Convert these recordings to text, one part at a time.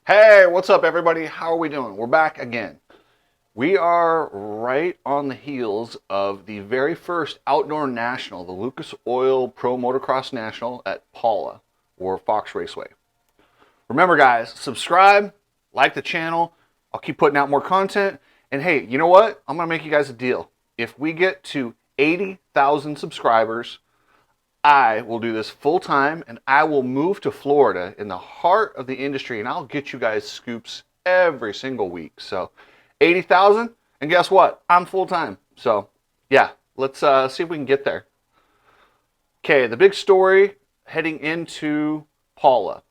Hey, what's up, everybody? How are we doing? We're back again. We are right on the heels of the very first outdoor national, the Lucas Oil Pro Motocross National at Paula, or Fox Raceway. Remember, guys, subscribe, like the channel. I'll keep putting out more content. And hey, you know what? I'm going to make you guys a deal. If we get to 80,000 subscribers, I will do this full time and I will move to Florida in the heart of the industry and I'll get you guys scoops every single week. So 80,000 and guess what? I'm full time. So yeah, let's see if we can get there. Okay, the big story heading into Paula.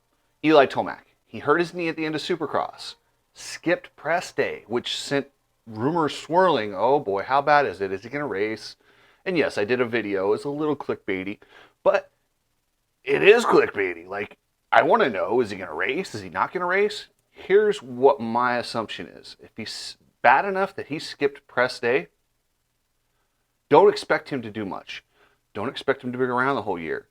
Eli Tomac. He hurt his knee at the end of Supercross. Skipped press day, which sent rumors swirling. Oh boy, how bad is it? Is he going to race? And yes, I did a video. It's a little clickbaity, but it is clickbaity. Like, I want to know, is he going to race? Is he not going to race? Here's what my assumption is. If he's bad enough that he skipped press day, don't expect him to do much. Don't expect him to be around the whole year.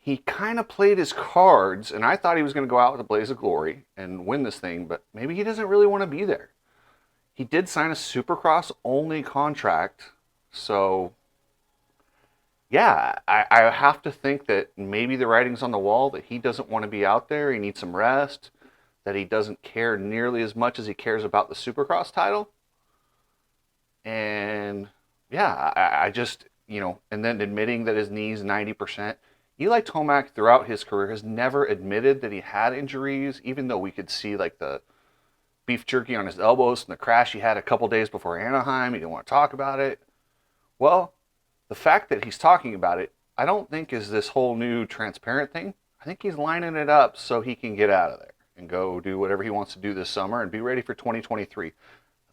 He kind of played his cards, and I thought he was going to go out with a blaze of glory and win this thing, but maybe he doesn't really want to be there. He did sign a Supercross-only contract, so yeah, I have to think that maybe the writing's on the wall, that he doesn't want to be out there, he needs some rest, that he doesn't care nearly as much as he cares about the Supercross title. And yeah, I just, and then admitting that his knee's 90%. Eli Tomac throughout his career has never admitted that he had injuries, even though we could see like the beef jerky on his elbows and the crash he had a couple days before Anaheim. He didn't want to talk about it. Well, the fact that he's talking about it, I don't think is this whole new transparent thing. I think he's lining it up so he can get out of there and go do whatever he wants to do this summer and be ready for 2023.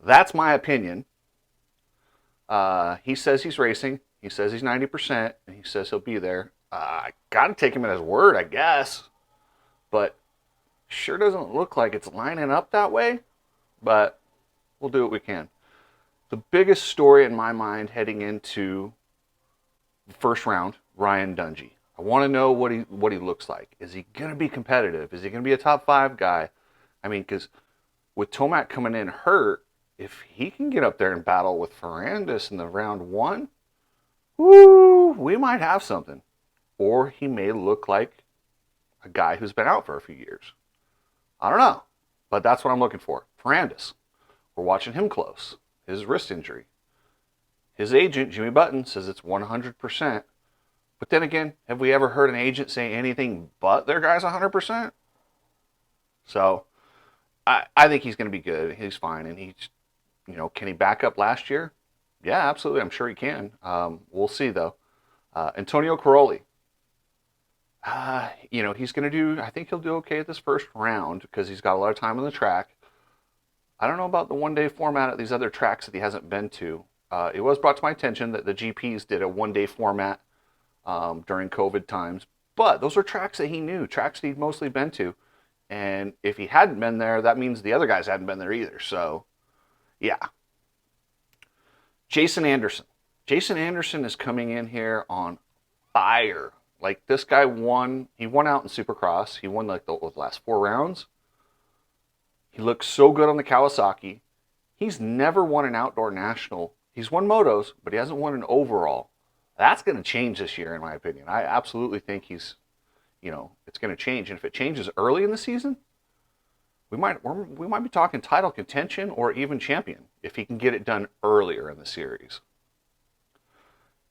That's my opinion. He says he's racing. He says he's 90%, and he says he'll be there. I got to take him at his word, I guess. But sure doesn't look like it's lining up that way. But we'll do what we can. The biggest story in my mind heading into the first round, Ryan Dungey. I want to know what he looks like. Is he going to be competitive? Is he going to be a top 5 guy? I mean, because with Tomac coming in hurt, if he can get up there and battle with Ferrandis in the round 1, woo, we might have something. Or he may look like a guy who's been out for a few years. I don't know, but that's what I'm looking for. Ferrandis. We're watching him close. His wrist injury. His agent, Jimmy Button, says it's 100%. But then again, have we ever heard an agent say anything but their guy's 100%? So, I think he's going to be good. He's fine. And he's, can he back up last year? Yeah, absolutely. I'm sure he can. We'll see, though. Antonio Caroli. He's going to do, I think he'll do okay at this first round because he's got a lot of time on the track. I don't know about the one-day format at these other tracks that he hasn't been to. It was brought to my attention that the GPs did a one-day format during COVID times, but those are tracks that he knew, tracks that he'd mostly been to. And if he hadn't been there, that means the other guys hadn't been there either. So, yeah. Jason Anderson. Jason Anderson is coming in here on fire. Like, this guy won. He won out in Supercross. He won like the last 4 rounds. He looks so good on the Kawasaki. He's never won an outdoor national. He's won motos, but he hasn't won an overall. That's going to change this year, in my opinion. I absolutely think he's, it's going to change. And if it changes early in the season, we might be talking title contention or even champion if he can get it done earlier in the series.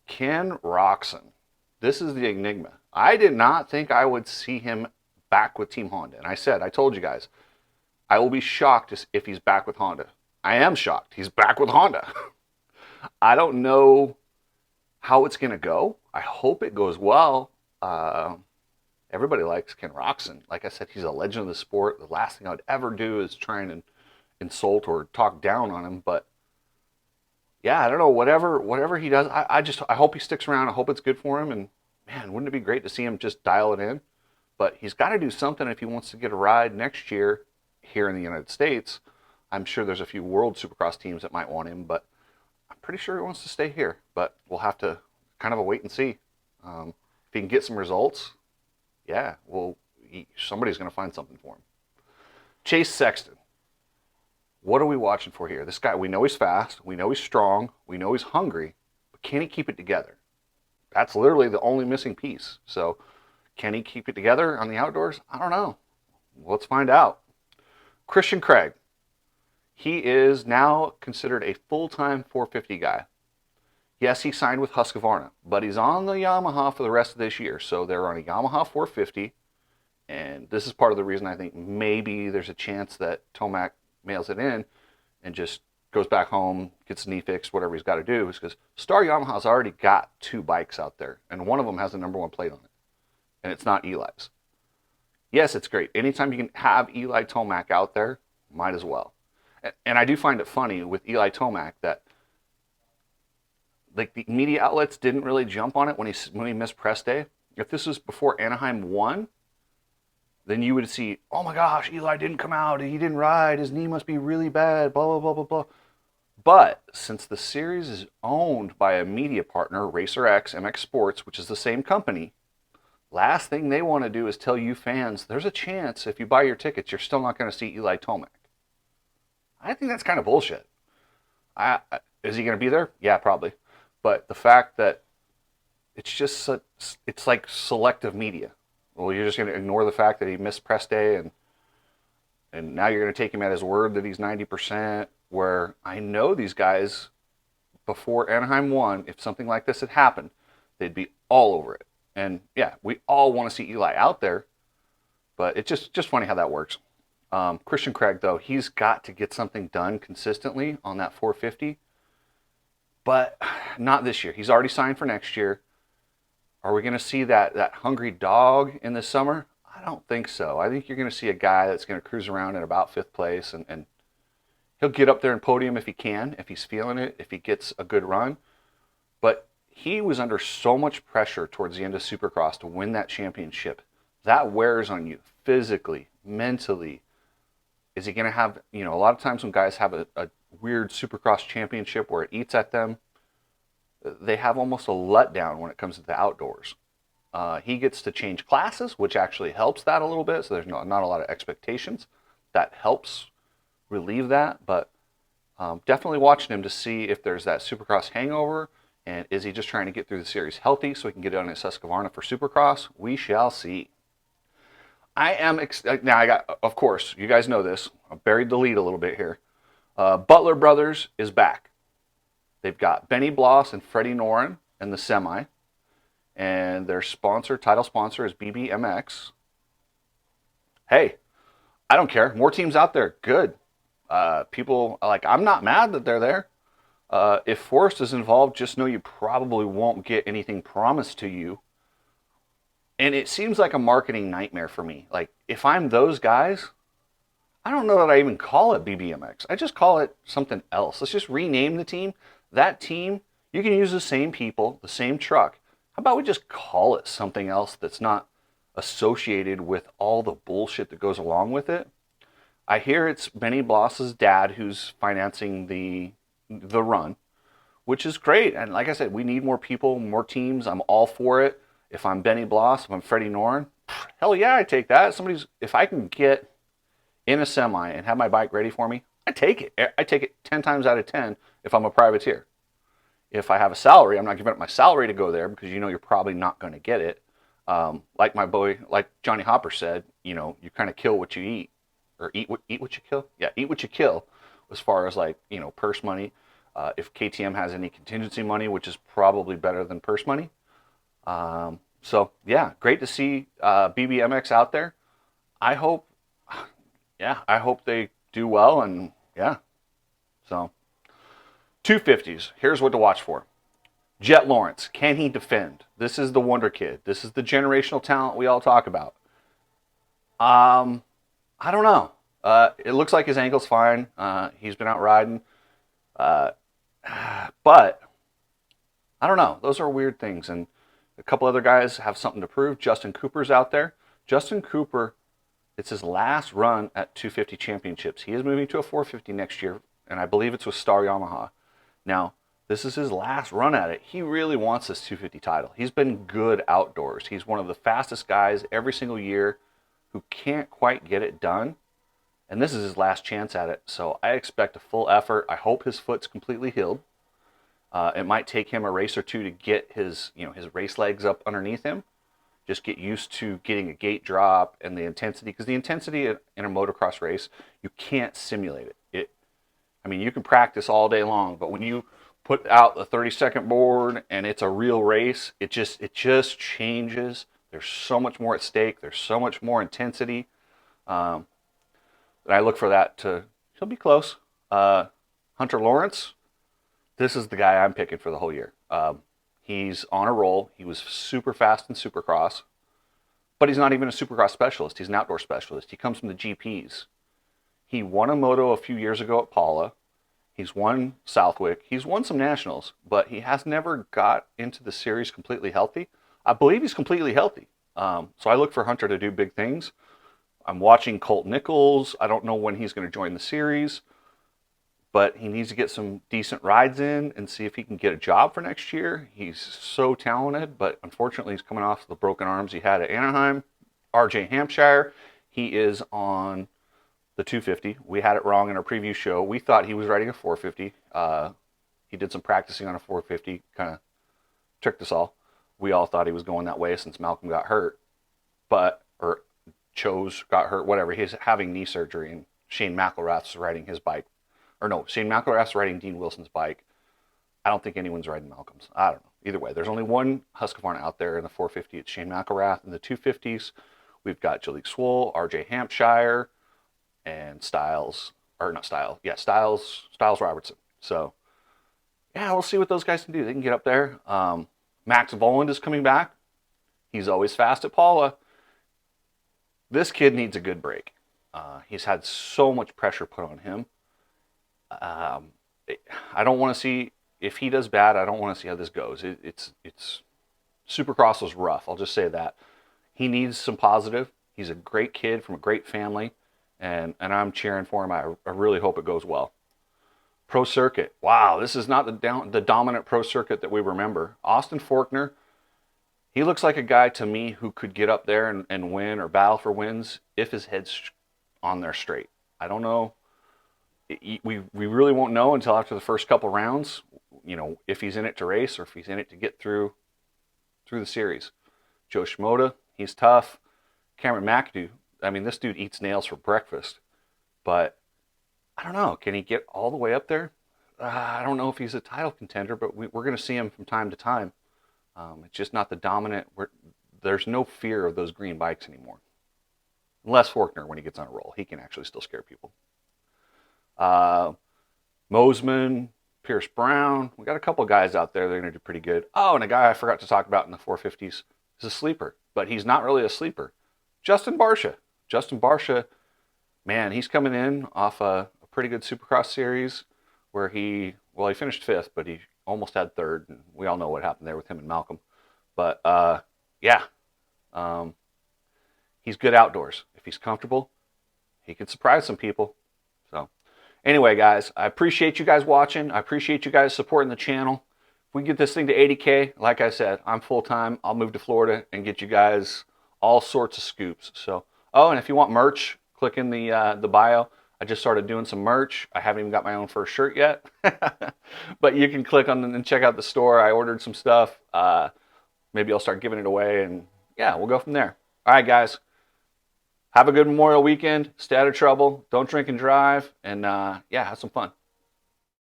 Ken Roxin. This is the enigma. I did not think I would see him back with Team Honda. And I told you guys, I will be shocked if he's back with Honda. I am shocked. He's back with Honda. I don't know how it's going to go. I hope it goes well. Everybody likes Ken Roxin. Like I said, he's a legend of the sport. The last thing I would ever do is try and insult or talk down on him. But yeah, I don't know. Whatever he does, I hope he sticks around. I hope it's good for him. And man, wouldn't it be great to see him just dial it in? But he's got to do something if he wants to get a ride next year here in the United States. I'm sure there's a few World Supercross teams that might want him, but I'm pretty sure he wants to stay here. But we'll have to kind of wait and see. If he can get some results, yeah, somebody's going to find something for him. Chase Sexton. What are we watching for here? This guy, we know he's fast, we know he's strong, we know he's hungry, but can he keep it together? That's literally the only missing piece. So can he keep it together on the outdoors? I don't know. Let's find out. Christian Craig. He is now considered a full-time 450 guy. Yes, he signed with Husqvarna, but he's on the Yamaha for the rest of this year. So they're on a Yamaha 450, and this is part of the reason I think maybe there's a chance that Tomac mails it in and just goes back home, gets his knee fixed, whatever he's got to do, is because Star Yamaha's already got 2 bikes out there, and one of them has the #1 plate on it, and it's not Eli's. Yes, it's great. Anytime you can have Eli Tomac out there, might as well. And I do find it funny with Eli Tomac that like the media outlets didn't really jump on it when he missed press day. If this was before Anaheim won, then you would see, oh my gosh, Eli didn't come out, he didn't ride, his knee must be really bad, blah, blah, blah, blah, blah. But since the series is owned by a media partner, Racer X, MX Sports, which is the same company, last thing they want to do is tell you fans, there's a chance if you buy your tickets, you're still not going to see Eli Tomac. I think that's kind of bullshit. Is he going to be there? Yeah, probably. But the fact that it's like selective media. Well, you're just going to ignore the fact that he missed press day, and now you're going to take him at his word that he's 90%, where I know these guys, before Anaheim won, if something like this had happened, they'd be all over it. And yeah, we all want to see Eli out there, but it's just funny how that works. Christian Craig, though, he's got to get something done consistently on that 450, but not this year. He's already signed for next year. Are we going to see that hungry dog in the summer? I don't think so. I think you're going to see a guy that's going to cruise around in about 5th place, and he'll get up there and podium if he can, if he's feeling it, if he gets a good run. But he was under so much pressure towards the end of Supercross to win that championship. That wears on you physically, mentally. Is he going to have, a lot of times when guys have a weird Supercross championship where it eats at them, they have almost a letdown when it comes to the outdoors. He gets to change classes, which actually helps that a little bit, so there's not a lot of expectations. That helps relieve that, but definitely watching him to see if there's that Supercross hangover, and is he just trying to get through the series healthy so he can get on his Husqvarna for Supercross? We shall see. Of course, you guys know this. I buried the lead a little bit here. Butler Brothers is back. They've got Benny Bloss and Freddie Noren in the semi, and their title sponsor is BBMX. Hey, I don't care. More teams out there, good. People, I'm not mad that they're there. If Forrest is involved, just know you probably won't get anything promised to you. And it seems like a marketing nightmare for me. Like, if I'm those guys, I don't know that I even call it BBMX. I just call it something else. Let's just rename the team. That team, you can use the same people, the same truck. How about we just call it something else that's not associated with all the bullshit that goes along with it? I hear it's Benny Bloss's dad who's financing the run, which is great. And like I said, we need more people, more teams. I'm all for it. If I'm Benny Bloss, if I'm Freddie Noren, hell yeah, I take that. If I can get in a semi and have my bike ready for me, I take it. I take it 10 times out of 10 if I'm a privateer. If I have a salary, I'm not giving up my salary to go there because you're probably not going to get it. Like Johnny Hopper said, you kind of kill what you eat, or eat what you kill. Yeah, eat what you kill. As far as purse money, if KTM has any contingency money, which is probably better than purse money. So yeah, great to see BBMX out there. I hope they do well, and yeah. So 250s, here's what to watch for. Jet Lawrence, can he defend? This is the wonder kid. This is the generational talent we all talk about. I don't know. It looks like his ankle's fine. He's been out riding. But I don't know. Those are weird things. And a couple other guys have something to prove. Justin Cooper's out there. Justin Cooper, it's his last run at 250 championships. He is moving to a 450 next year, and I believe it's with Star Yamaha. Now, this is his last run at it. He really wants this 250 title. He's been good outdoors. He's one of the fastest guys every single year who can't quite get it done. and this is his last chance at it. So I expect a full effort. I hope his foot's completely healed. It might take him a race or two to get his, his race legs up underneath him. Just get used to getting a gate drop and the intensity, because the intensity in a motocross race, you can't simulate it. I mean, you can practice all day long, but when you put out the 30-second board and it's a real race, it just changes. There's so much more at stake. There's so much more intensity. And I look for that he'll be close. Hunter Lawrence, this is the guy I'm picking for the whole year. He's on a roll. He was super fast in Supercross, but he's not even a Supercross specialist. He's an outdoor specialist. He comes from the GPs. He won a moto a few years ago at Paula. He's won Southwick. He's won some nationals, but he has never got into the series completely healthy. I believe he's completely healthy. So I look for Hunter to do big things. I'm watching Colt Nichols. I don't know when he's going to join the series, but he needs to get some decent rides in and see if he can get a job for next year. He's so talented, but unfortunately he's coming off the broken arms he had at Anaheim. RJ Hampshire, he is on the 250. We had it wrong in our preview show. We thought he was riding a 450. He did some practicing on a 450, kind of tricked us all. We all thought he was going that way since Malcolm got hurt, or Chose got hurt, whatever. He's having knee surgery, and Shane McElrath's riding his bike. Or no, Shane McElrath's riding Dean Wilson's bike. I don't think anyone's riding Malcolm's. I don't know. Either way, there's only one Husqvarna out there in the 450. It's Shane McElrath. In the 250s, we've got Jalek Swoll, RJ Hampshire, and Styles Robertson. So, yeah, we'll see what those guys can do. They can get up there. Max Voland is coming back. He's always fast at Paula. This kid needs a good break. He's had so much pressure put on him. I don't want to see, if he does bad, I don't want to see how this goes. It's Supercross was rough. I'll just say that. He needs some positive. He's a great kid from a great family, and I'm cheering for him. I really hope it goes well. Pro Circuit. Wow, this is not the dominant Pro Circuit that we remember. Austin Forkner, he looks like a guy to me who could get up there and win or battle for wins if his head's on there straight. I don't know. We really won't know until after the first couple rounds, if he's in it to race or if he's in it to get through the series. Joe Shimoda, he's tough. Cameron McAdoo, I mean, this dude eats nails for breakfast. But I don't know. Can he get all the way up there? I don't know if he's a title contender, but we're going to see him from time to time. It's just not the dominant. There's no fear of those green bikes anymore. Unless Forkner, when he gets on a roll, he can actually still scare people. Mosman, Pierce Brown. We got a couple guys out there that are going to do pretty good. Oh, and a guy I forgot to talk about in the 450s is a sleeper, but he's not really a sleeper. Justin Barcia. Justin Barcia, man, he's coming in off a pretty good Supercross series where he finished fifth, but he almost had third, and we all know what happened there with him and Malcolm. But he's good outdoors. If he's comfortable, he can surprise some people. So anyway, guys, I appreciate you guys watching. I appreciate you guys supporting the channel. If we get this thing to 80K, like I said, I'm full-time. I'll move to Florida and get you guys all sorts of scoops. So, and if you want merch, click in the bio. I just started doing some merch. I haven't even got my own first shirt yet. But you can click on and check out the store. I ordered some stuff. Maybe I'll start giving it away, and yeah, we'll go from there. All right, guys. Have a good Memorial weekend. Stay out of trouble. Don't drink and drive. And yeah, have some fun.